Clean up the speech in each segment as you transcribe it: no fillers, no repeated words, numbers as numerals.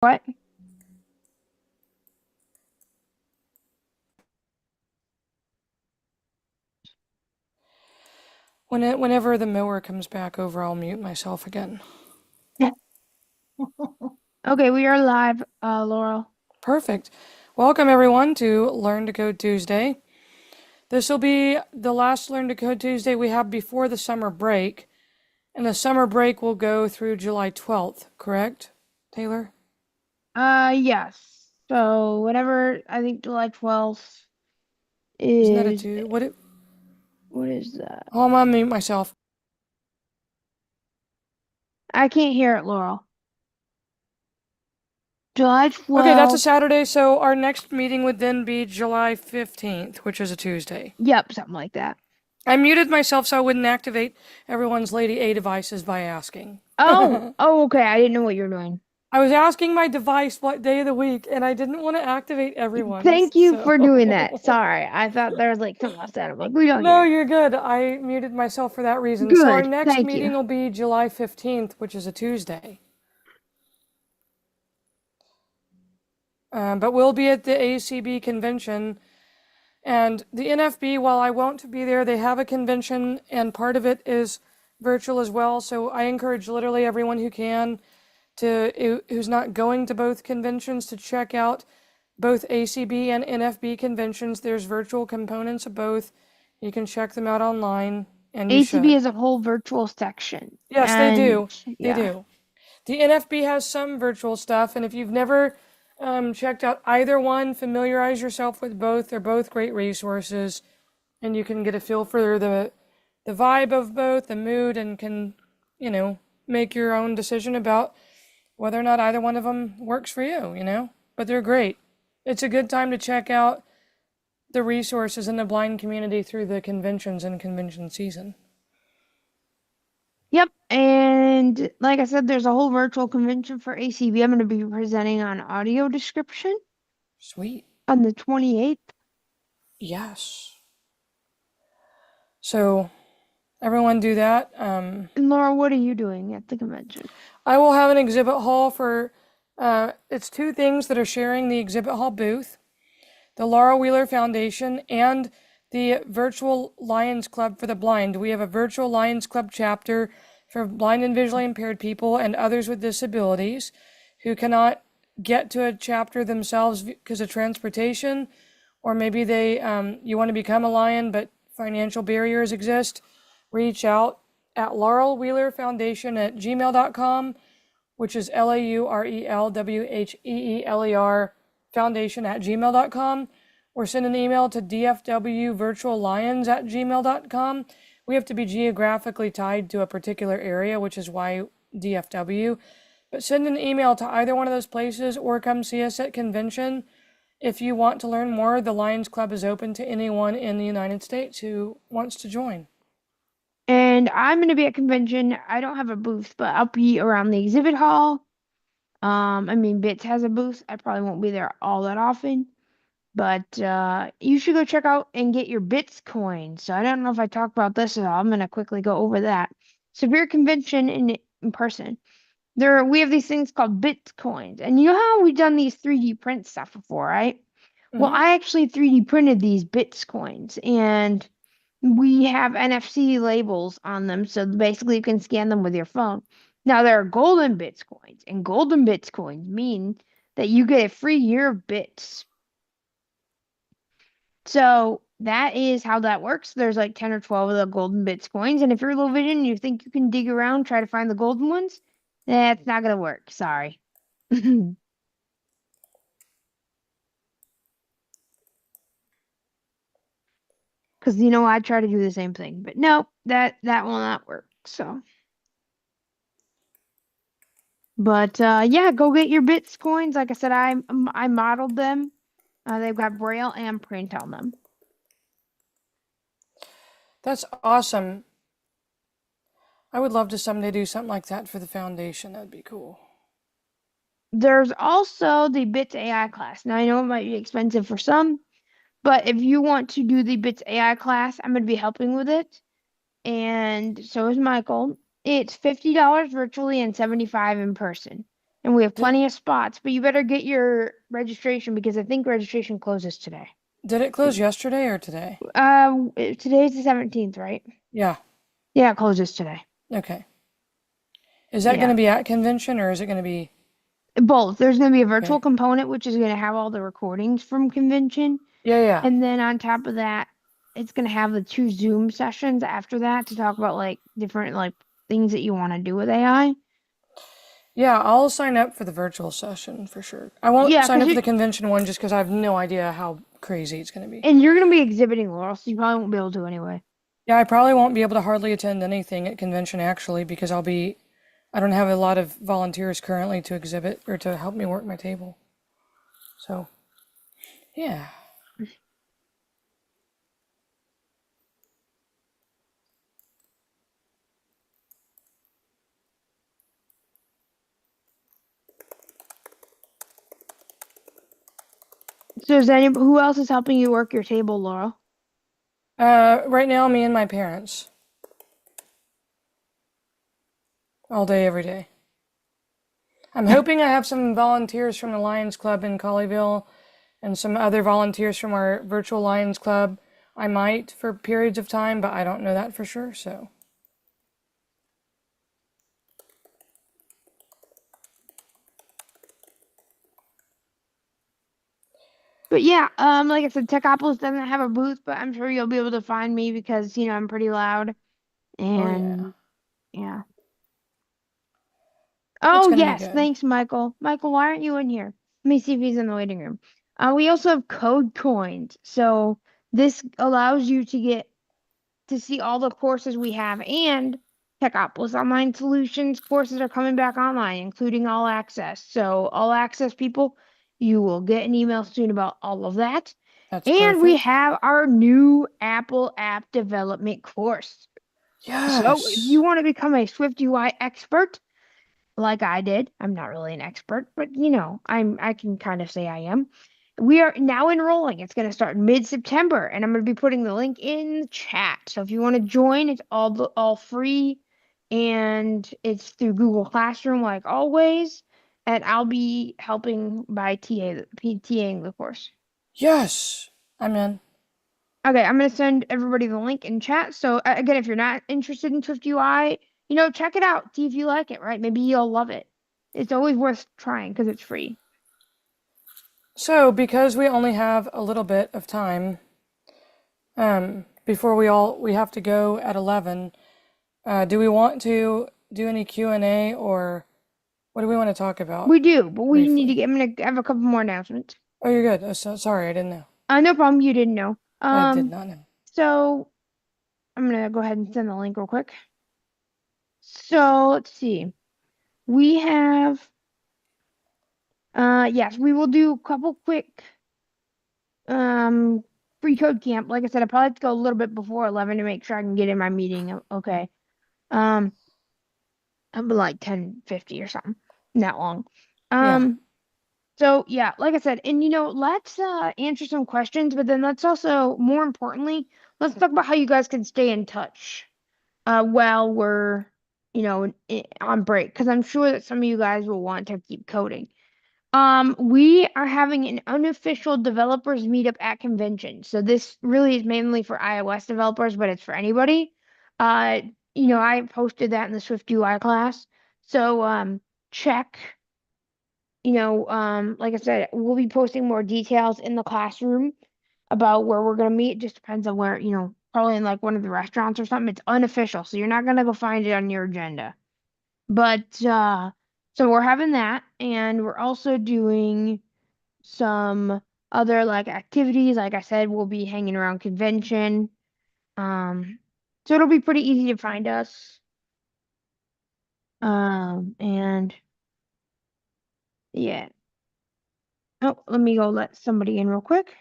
What? Whenever the mower comes back over, I'll mute myself again. Okay, we are live, Laurel. Perfect. Welcome everyone to Learn to Code Tuesday. This will be the last Learn to Code Tuesday we have before the summer break, and the summer break will go through July 12th, correct, Taylor? Yes. So whatever, I think July 12th Isn't that a is, two? what is that? Oh, I'm gonna mute myself. I can't hear it, Laurel. July Okay, that's a 12th. Saturday, so our next meeting would then be July 15th, which is a Tuesday. Yep, something like that. I muted myself so I wouldn't activate everyone's Lady A devices by asking. Oh, okay. I didn't know what you were doing. I was asking my device what day of the week, and I didn't want to activate everyone's, Thank you for doing that. so. Sorry, I thought there was like something else that I'm like, we don't No, hear. you're good. I muted myself for that reason. So our Good. next Thank you. meeting will be July 15th, which is a Tuesday. But we'll be at the ACB convention. And the NFB, while I won't be there, they have a convention, and part of it is virtual as well. So I encourage literally everyone who can who's not going to both conventions to check out both ACB and NFB conventions. There's virtual components of both. You can check them out online, and you ACB should. is a whole virtual section. Yes, they And do. They yeah. do. The NFB has some virtual stuff, and if you've never checked out either one, familiarize yourself with both. They're both great resources, and you can get a feel for the vibe of both, the mood, and can, make your own decision about whether or not either one of them works for you. But they're great. It's a good time to check out the resources in the blind community through the conventions and convention season. Yep, and like I said, there's a whole virtual convention for ACB. I'm going to be presenting on audio description Sweet. on the 28th. Yes. So everyone do that. And Laura, what are you doing at the convention? I will have an exhibit hall for, it's two things that are sharing the exhibit hall booth: the Laura Wheeler Foundation and the Virtual Lions Club for the Blind. We have a Virtual Lions Club chapter for blind and visually impaired people and others with disabilities who cannot get to a chapter themselves because of transportation, or maybe you want to become a lion but financial barriers exist. Reach out at Laurel Wheeler Foundation at gmail.com, which is LAURELWHEELER foundation at gmail.com, or send an email to dfwvirtuallions at gmail.com. We have to be geographically tied to a particular area, which is why DFW. But send an email to either one of those places or come see us at convention. If you want to learn more, the Lions Club is open to anyone in the United States who wants to join. And I'm going to be at convention. I don't have a booth, but I'll be around the exhibit hall. I mean, Bits has a booth. I probably won't be there all that often, but you should go check out and get your Bits coins. So I don't know if I talked about this at all. I'm going to quickly go over that. So if you're at convention in person, we have these things called Bitcoins. And you know how we've done these 3D print stuff before, right? Well, Mm-hmm. I actually 3D printed these Bitcoins and we have NFC labels on them. So basically you can scan them with your phone. Now there are golden Bitcoins, and golden Bitcoins mean that you get a free year of bits. So that is how that works. There's like 10 or 12 of the golden Bitcoins. And if you're low vision and you think you can dig around, try to find the golden ones, that's not going to work. Sorry. Because I try to do the same thing, but no, that will not work. So, but yeah, go get your bits coins. Like I said, I modeled them. They've got braille and print on them. That's awesome. I would love to someday do something like that for the foundation. That'd be cool. There's also the Bits AI class. Now I know it might be expensive for some, but if you want to do the Bits AI class, I'm going to be helping with it, and so is Michael. It's $50 virtually and 75 in person. and we have Did plenty of spots, but you better get your registration because I think registration closes today. did it close yesterday or today? Today's the 17th, right? Yeah. Yeah, it closes today. Okay. Is that going Yeah. to be at convention or is it going to be Both. There's going to be a virtual okay? component, which is going to have all the recordings from convention. Yeah, yeah. And then on top of that, it's going to have the 2 Zoom sessions after that to talk about like different like things that you want to do with AI. Yeah, I'll sign up for the virtual session for sure. I won't Yeah, sign because up for you the convention one just because I have no idea how crazy it's going to be. and you're going to be exhibiting Laurel, so you probably won't be able to anyway. Yeah, I probably won't be able to hardly attend anything at convention actually because I don't have a lot of volunteers currently to exhibit or to help me work my table. So, yeah. So is any who else is helping you work your table, Laurel? Right now, me and my parents all day, every day. I'm hoping I have some volunteers from the Lions Club in Colleyville and some other volunteers from our virtual Lions Club. I might for periods of time, but I don't know that for sure, so. But yeah, like I said, Techopolis doesn't have a booth, but I'm sure you'll be able to find me because I'm pretty loud. Oh, yeah. And yeah. It's Oh gonna be yes, good. thanks, Michael. Michael, why aren't you in here? Let me see if he's in the waiting room. We also have code coins, so this allows you to get to see all the courses we have, and Techopolis Online Solutions courses are coming back online, including All Access. So All Access people, you will get an email soon about all of that. That's And we perfect. have our new Apple app development course. So if you Yes. want to become a Swift UI expert, like I did. I'm not really an expert, but I can kind of say I am. We are now enrolling. It's going to start mid-September, and I'm going to be putting the link in the chat. So if you want to join, it's all free, and it's through Google Classroom, like always. And I'll be helping by TAing the course. Yes. I'm in. Okay, I'm gonna send everybody the link in chat. So again, if you're not interested in Swift UI, check it out. See if you like it, right? Maybe you'll love it. It's always worth trying because it's free. So, because we only have a little bit of time, before we have to go at 11, do we want to do any Q&A or what do we want to talk about We do, but we need to briefly? get. I'm gonna have a couple more announcements. Oh, you're good. Oh, sorry, I didn't know. No problem. You didn't know. I did not know. So I'm gonna go ahead and send the link real quick. So let's see. We have. Yes, we will do a couple quick free code camp. Like I said, I probably have to go a little bit before 11 to make sure I can get in my meeting. Okay. Um, I'm like 10:50 or something. Not long. Yeah. Um, so yeah, like I said, and let's answer some questions, but then let's also, more importantly, let's talk about how you guys can stay in touch while we're, on break, because I'm sure that some of you guys will want to keep coding. We are having an unofficial developers meetup at convention. So this really is mainly for iOS developers, but it's for anybody. Uh, I posted that in the Swift UI class. So check, like I said, we'll be posting more details in the classroom about where we're gonna meet. It just depends on where, probably in like one of the restaurants or something. It's unofficial, so you're not gonna go find it on your agenda. But so we're having that, and we're also doing some other like activities. Like I said, we'll be hanging around convention. So it'll be pretty easy to find us. And yeah. Oh, let me go let somebody in real quick.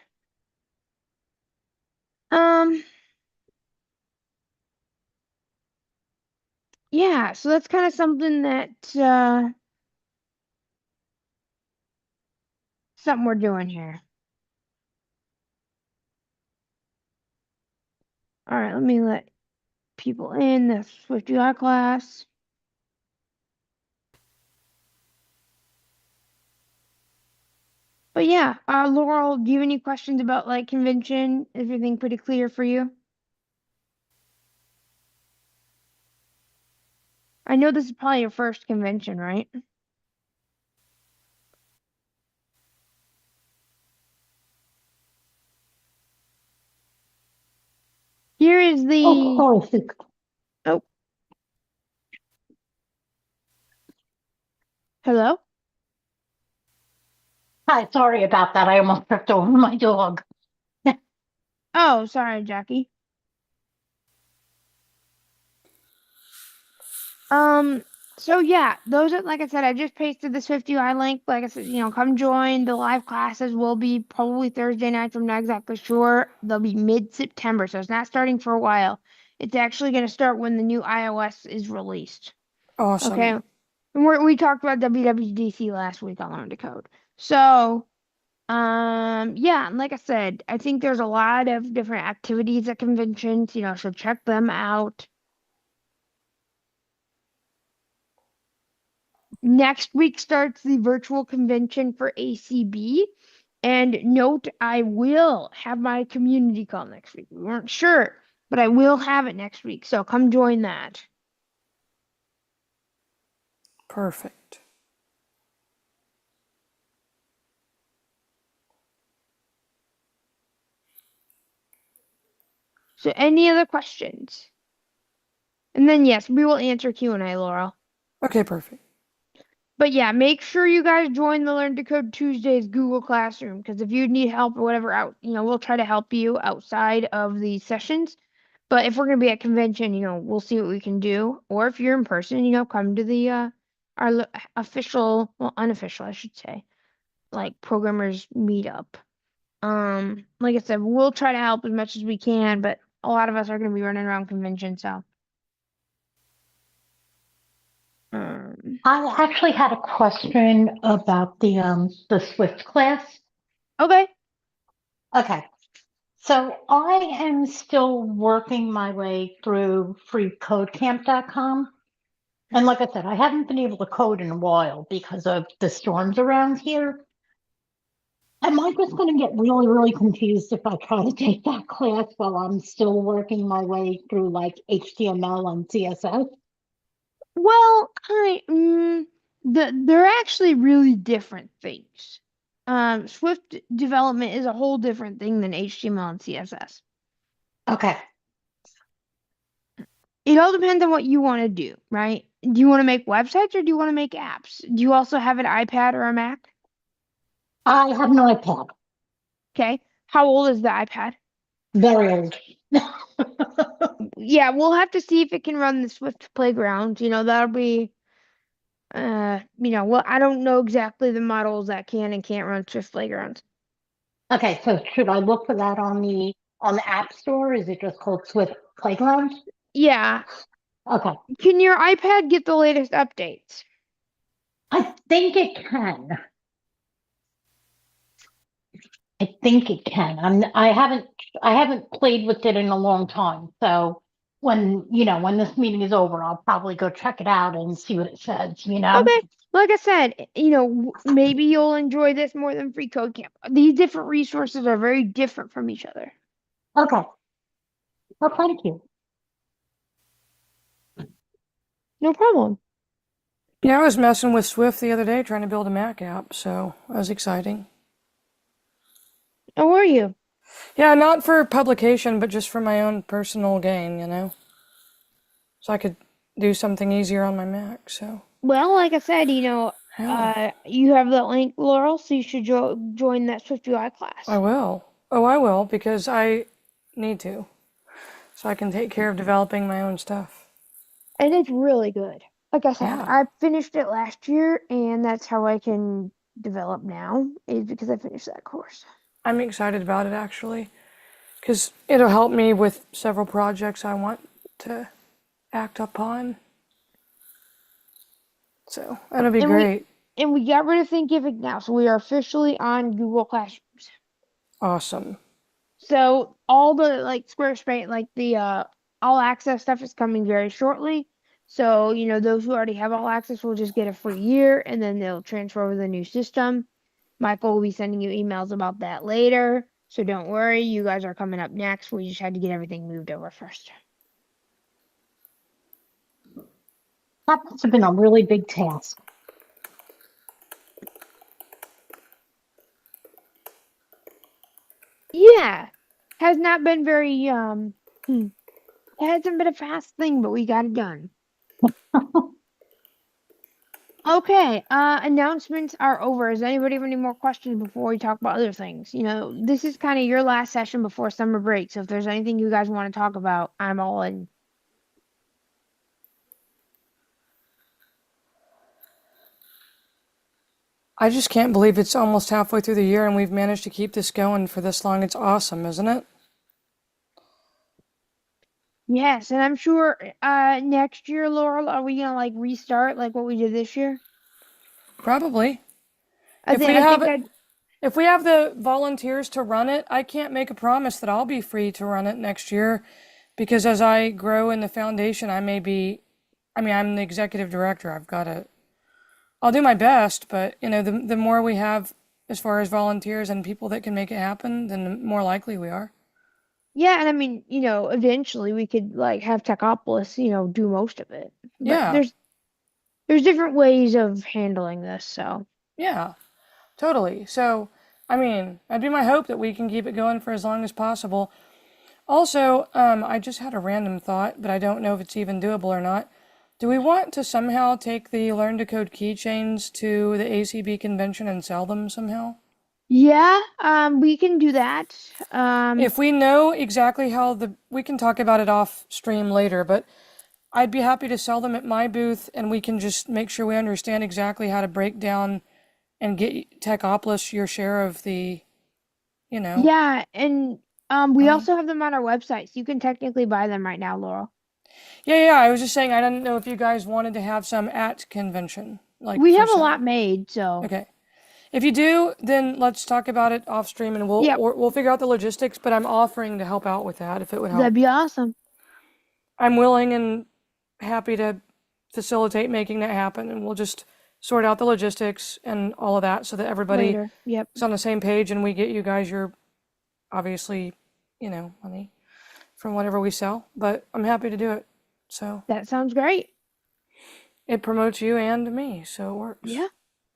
Um, yeah, so that's kind of something that something we're doing here. All right, let me let people in the Swift UI class. But yeah, Laurel, do you have any questions about like convention? Is everything pretty clear for you? I know this is probably your first convention, right? Here is Oh, the, sorry. oh, hello? Hi, sorry about that. I almost tripped over my dog. Oh, sorry, Jackie. Um, so yeah, those are, like I said, I just pasted the Swift UI link. Like I said, come join. The live classes will be probably Thursday nights. I'm not exactly sure. They'll be mid-September, so it's not starting for a while. It's actually going to start when the new iOS is released. Okay. Awesome. And we talked about WWDC last week on Learn to Code. So, yeah, and like I said, I think there's a lot of different activities at conventions, so check them out. Next week starts the virtual convention for ACB. And note, I will have my community call next week. We weren't sure, but I will have it next week. So come join that. Perfect. So any other questions? And then yes, we will answer Q&A, Laurel. Okay, perfect. But yeah, make sure you guys join the Learn to Code Tuesdays Google Classroom because if you need help or whatever out, we'll try to help you outside of the sessions. But if we're gonna be at convention, we'll see what we can do. Or if you're in person, come to the official, well, unofficial, I should say, like programmers meetup. Like I said, we'll try to help as much as we can, but a lot of us are gonna be running around convention, so. Um, I actually had a question about the Swift class. okay. Okay, so I am still working my way through FreeCodeCamp.com. And like I said, I haven't been able to code in a while because of the storms around here. Am I just going to get really, really confused if I try to take that class while I'm still working my way through like HTML and CSS? Well, they're actually really different things. Swift development is a whole different thing than HTML and CSS. Okay. It all depends on what you want to do, right? Do you want to make websites or do you want to make apps? Do you also have an iPad or a Mac? I have no iPad. Okay. How old is the iPad? Very old. Yeah, we'll have to see if it can run the Swift Playground. That'll be well, I don't know exactly the models that can and can't run Swift Playgrounds. Okay, so should I look for that on the App Store? Is it just called Swift Playground? Yeah. Okay. Can your iPad get the latest updates? I think it can. I think it can. I haven't played with it in a long time. So when this meeting is over, I'll probably go check it out and see what it says. Okay. Like I said, maybe you'll enjoy this more than Free Code Camp. These different resources are very different from each other. Okay. Well, thank you. No problem. Yeah, I was messing with Swift the other day trying to build a Mac app, so that was exciting. How are you? Yeah, not for publication, but just for my own personal gain. So I could do something easier on my Mac, so. Well, like I said, Yeah, you have the link, Laurel, so you should join that Swift UI I class. will. Oh, I will, because I need to. So I can take care of developing my own stuff. And it's really good. Like I said, Yeah, I finished it last year, and that's how I can develop now, is because I finished that course. I'm excited about it actually, because it'll help me with several projects I want to act upon. So that'll be And we great. and we got rid of Thinkific now, so we are officially on Google Classrooms. Awesome. So all the like Squarespace, like the all access stuff is coming very shortly. So, those who already have all access will just get a free year and then they'll transfer over the new system. Michael will be sending you emails about that later. So don't worry, you guys are coming up next. We just had to get everything moved over first. That must have been a really big task. Yeah. Has not been very it hasn't been a fast thing, but we got it done. Okay, announcements are over. Does anybody have any more questions before we talk about other things? You know, this is kind of your last session before summer break, so if there's anything you guys want to talk about, I'm all in. I just can't believe it's almost halfway through the year and we've managed to keep this going for this long. It's awesome, isn't it? Yes, and I'm sure next year, Laurel, are we gonna like restart like what we did this year? Probably. I If think we I have think it, that if we have the volunteers to run it, I can't make a promise that I'll be free to run it next year because as I grow in the foundation, I may be, I mean, I'm the executive director. I'll do my best, but you know, the more we have as far as volunteers and people that can make it happen, then the more likely we are. yeah, and I mean, you know, eventually we could like have Techopolis, you know, do most of it. But Yeah, there's different ways of handling this, so yeah, totally. So, I mean, it'd be my hope that we can keep it going for as long as possible. Also, I just had a random thought, but I don't know if it's even doable or not. Do we want to somehow take the Learn to Code keychains to the ACB convention and sell them somehow? yeah, we can do that. If we know exactly we can talk about it off stream later, but I'd be happy to sell them at my booth and we can just make sure we understand exactly how to break down and get Techopolis your share of the, you know. Yeah, and we Um, also have them on our website, so you can technically buy them right now, Laurel. yeah, I was just saying I didn't know if you guys wanted to have some at convention, like We for have a sale. lot made, so Okay. If you do, then let's talk about it off stream and yep, we'll figure out the logistics, but I'm offering to help out with that if it would that'd help. be awesome. I'm willing and happy to facilitate making that happen and we'll just sort out the logistics and all of that so that everybody Later. Yep, is on the same page and we get you guys your obviously, you know, money from whatever we sell, but I'm happy to do it. So that sounds great. it promotes you and me, so it works. Yeah.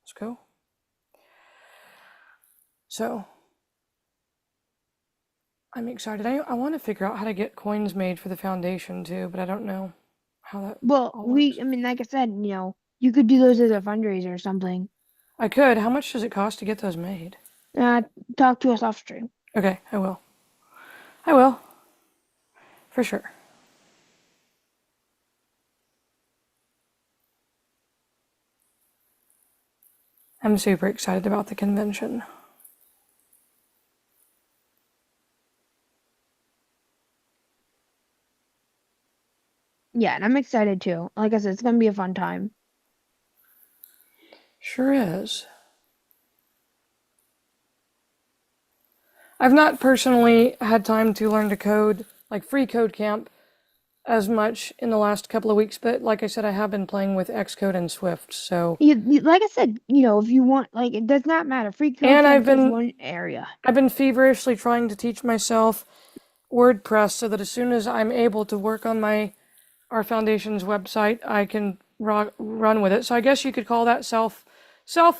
Let's go. So I'm excited. I want to figure out how to get coins made for the foundation too, but I don't know how that Well, all works. I mean, like I said, you know, you could do those as a fundraiser or something. I could. How much does it cost to get those made? Uh, talk to us off stream. Okay, I will. I will. For sure. I'm super excited about the convention. Yeah, and I'm excited too. Like I said, it's gonna be a fun time. Sure is. I've not personally had time to learn to code, like FreeCodeCamp, as much in the last couple of weeks, but like I said, I have been playing with Xcode and Swift, so. Like I said, you know, if you want, like, it does not matter. Free code And camp is one area. I've been feverishly trying to teach myself WordPress so that as soon as I'm able to work on our foundation's website, I can run with it. So I guess you could call that self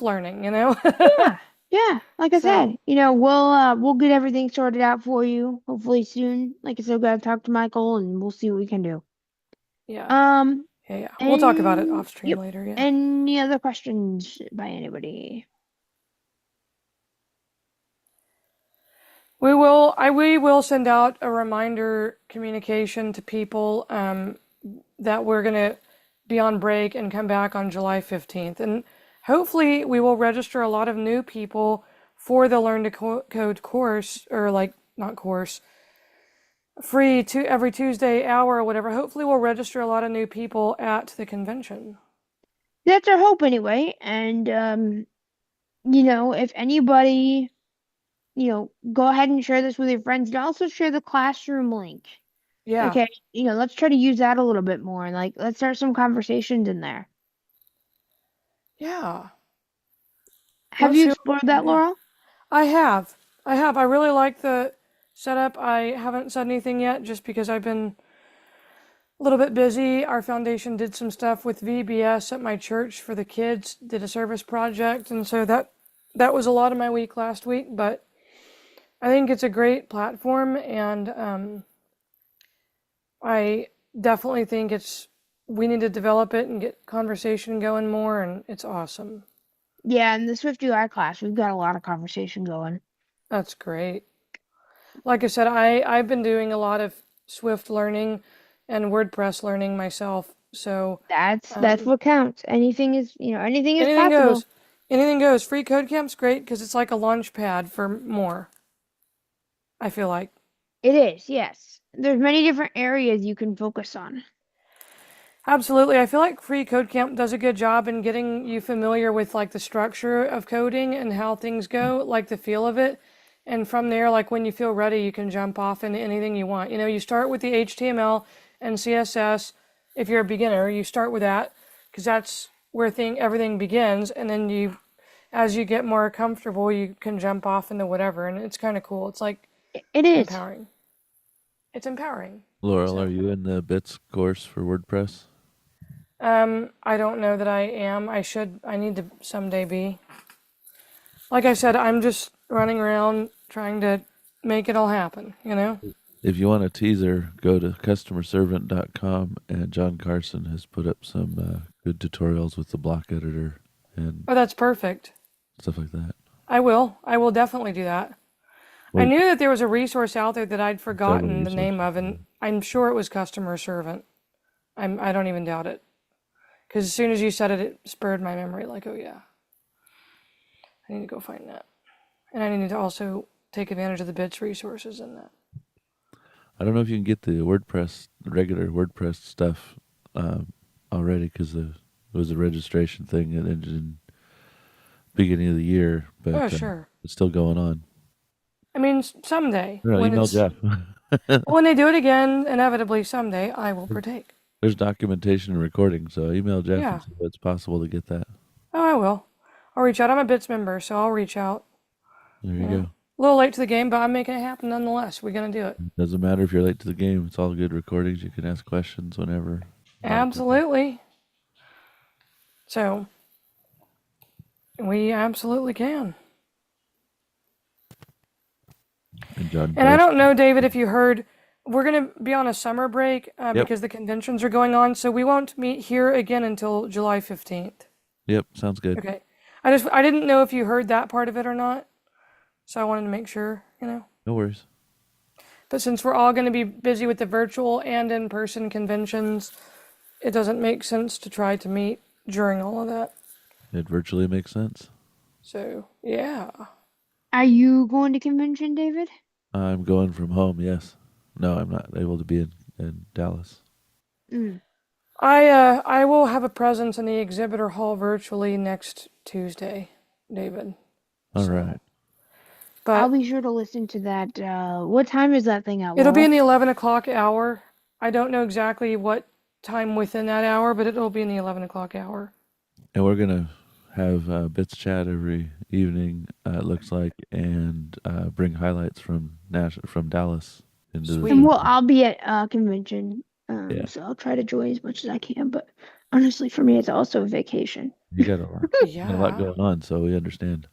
learning, you know. Yeah, yeah. Like I So said, you know, we'll get everything sorted out for you hopefully soon. Like I said, we gotta talk to Michael and we'll see what we can do. yeah, Um, yeah. We'll talk about it and off stream yep. later. Yeah. Any other questions by anybody? We will send out a reminder communication to people that we're gonna be on break and come back on July 15th, and hopefully we will register a lot of new people for the Learn to Code course, or like not course, free to every Tuesday hour or whatever. Hopefully we'll register a lot of new people at the convention. That's our hope anyway. And you know, if anybody, you know, go ahead and share this with your friends and also share the classroom link. Yeah, Okay, you know, let's try to use that a little bit more and like let's start some conversations in there. yeah. Have Let's you see what explored we can that, do. Laurel? I have. I really like the setup. I haven't said anything yet just because I've been a little bit busy. Our foundation did some stuff with VBS at my church for the kids, did a service project, and so that was a lot of my week last week, but I think it's a great platform, and I definitely think we need to develop it and get conversation going more, and it's awesome. Yeah, in the Swift UI class, we've got a lot of conversation going. That's great. Like I said, I've been doing a lot of Swift learning and WordPress learning myself. So That's what counts. Anything is anything possible. goes. Anything goes. Free Code Camp's great because it's like a launch pad for more. I feel like. It is, yes. There's many different areas you can focus on. Absolutely. I feel like Free Code Camp does a good job in getting you familiar with like the structure of coding and how things go, like the feel of it. And from there, like when you feel ready, you can jump off into anything you want. You start with the HTML and CSS. If you're a beginner, you start with that because that's where everything begins. And then as you get more comfortable, you can jump off into whatever. And it's kind of cool. It's like It is. empowering. It's empowering. Laurel, are So. you in the Bits course for WordPress? I don't know that I am. I need to someday be. Like I said, I'm just running around trying to make it all happen, If you want a teaser, go to customerservant.com, and John Carson has put up some good tutorials with the block editor and Oh, that's perfect. stuff like that. I will. I will definitely do that. I Or knew that there was a resource out there that I'd several forgotten the name of, resources. and I'm sure it was Customer Servant. I don't even doubt it. Because as soon as you said it, it spurred my memory, like, oh yeah, I need to go find that. And I need to also take advantage of the bits resources in that. I don't know if you can get the regular WordPress stuff already because it was a registration thing and ended in beginning of the year, but Oh, sure. it's still going on. I mean, someday No, when email Jeff. when they do it again, inevitably someday I will partake. There's documentation and recording, so email Jeff Yeah. and see if it's possible to get that. Oh, I will. I'll reach out. I'm a Bits member, so I'll reach out. There you go. A little late to the game, but I'm making it happen nonetheless. We're gonna do it. Doesn't matter if you're late to the game. It's all good recordings. You can ask questions whenever. Absolutely. So we absolutely can. And John And I Carson. don't know, David, if you heard, we're gonna be on a summer break Yep. because the conventions are going on, so we won't meet here again until July 15th. Yep, sounds good. Okay. I didn't know if you heard that part of it or not, so I wanted to make sure, No worries. But since we're all going to be busy with the virtual and in-person conventions, it doesn't make sense to try to meet during all of that. It virtually makes sense. So, yeah. Are you going to convention, David? I'm going from home, yes. No, I'm not able to be in Dallas. Mm. I will have a presence in the exhibitor hall virtually next Tuesday, David. All right. I'll But be sure to listen to that. What time is that thing at, it'll be in Laurel? the 11 o'clock hour. I don't know exactly what time within that hour, but it'll be in the 11 o'clock hour. And we're going to have Bits chat every evening, it looks like, and bring highlights from Dallas into Sweet. And the I'll be at convention, Yeah. so I'll try to join as much as I can. But honestly, for me, it's also a vacation. You got a lot, Yeah. going on, so we understand.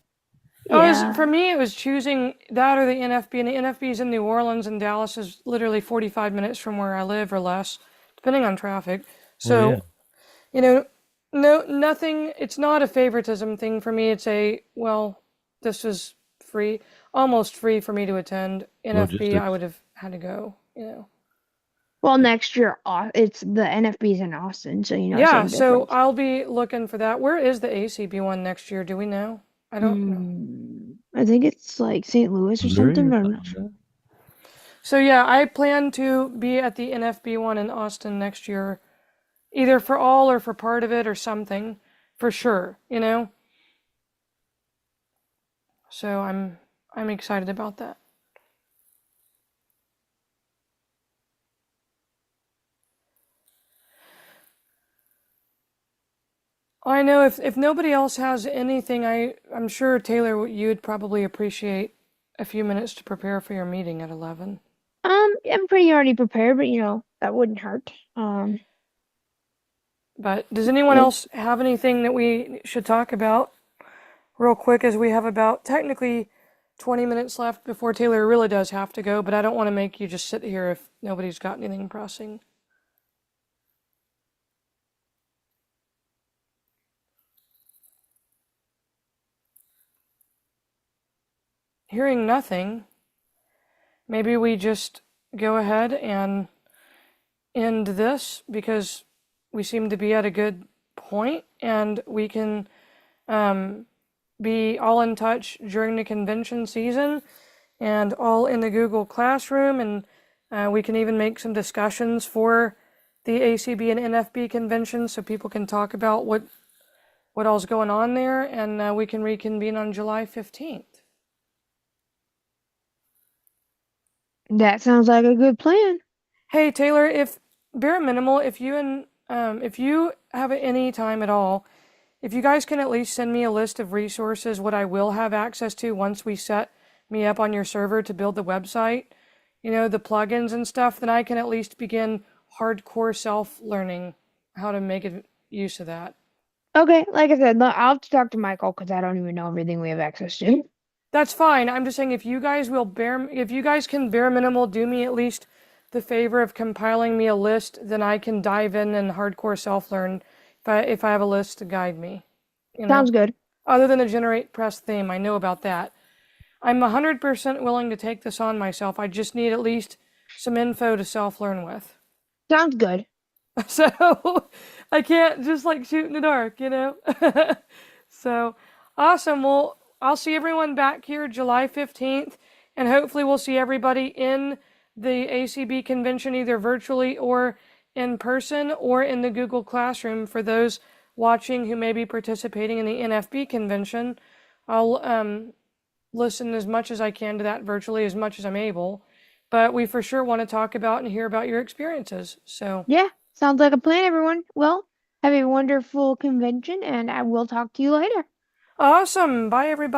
For me, it was choosing that or the NFB, and the NFB is in New Orleans, and Dallas is literally 45 minutes from where I live or less, depending on traffic. So, yeah. No, nothing. It's not a favoritism thing for me. It's this was free, almost free for me to attend. NFB, I Logistics. would have had to go. Well, next year, it's the NFB's in Austin, so Yeah, same so difference. I'll be looking for that. Where is the ACB one next year? Do we know? I don't know. I think it's like St. Louis or Missouri something, or but I'm not something sure. like So yeah, I plan to be at the NFB one in Austin next year, either for all or for part of it or something, for sure, So I'm excited about that. I know if nobody else has anything, I'm sure Taylor, you'd probably appreciate a few minutes to prepare for your meeting at 11. I'm pretty already prepared, but that wouldn't hurt. But does anyone Yeah. else have anything that we should talk about real quick, as we have about technically 20 minutes left before Taylor really does have to go, but I don't want to make you just sit here if nobody's got anything pressing. Hearing nothing, maybe we just go ahead and end this, because we seem to be at a good point, and we can be all in touch during the convention season and all in the Google Classroom, and we can even make some discussions for the ACB and NFB convention so people can talk about what all's going on there, and we can reconvene on July 15th. That sounds like a good plan. Hey Taylor, if bare minimal, if you have any time at all, if you guys can at least send me a list of resources, what I will have access to once we set me up on your server to build the website, the plugins and stuff, then I can at least begin hardcore self-learning how to make use of that. Okay, like I said, I'll have to talk to Michael because I don't even know everything we have access to. That's fine. I'm just saying if you guys can bare minimal do me at least the favor of compiling me a list, then I can dive in and hardcore self-learn if I have a list to guide me. Sounds good. Other than the generate press theme, I know about that. I'm 100% willing to take this on myself. I just need at least some info to self-learn with. Sounds good. So I can't just shoot in the dark, So awesome. Well, I'll see everyone back here July 15th, and hopefully we'll see everybody in the ACB convention, either virtually or in person or in the Google Classroom. For those watching who may be participating in the NFB convention, I'll listen as much as I can to that virtually, as much as I'm able. But we for sure want to talk about and hear about your experiences. So yeah, sounds like a plan, everyone. Well, have a wonderful convention, and I will talk to you later. awesome. Bye, everybody.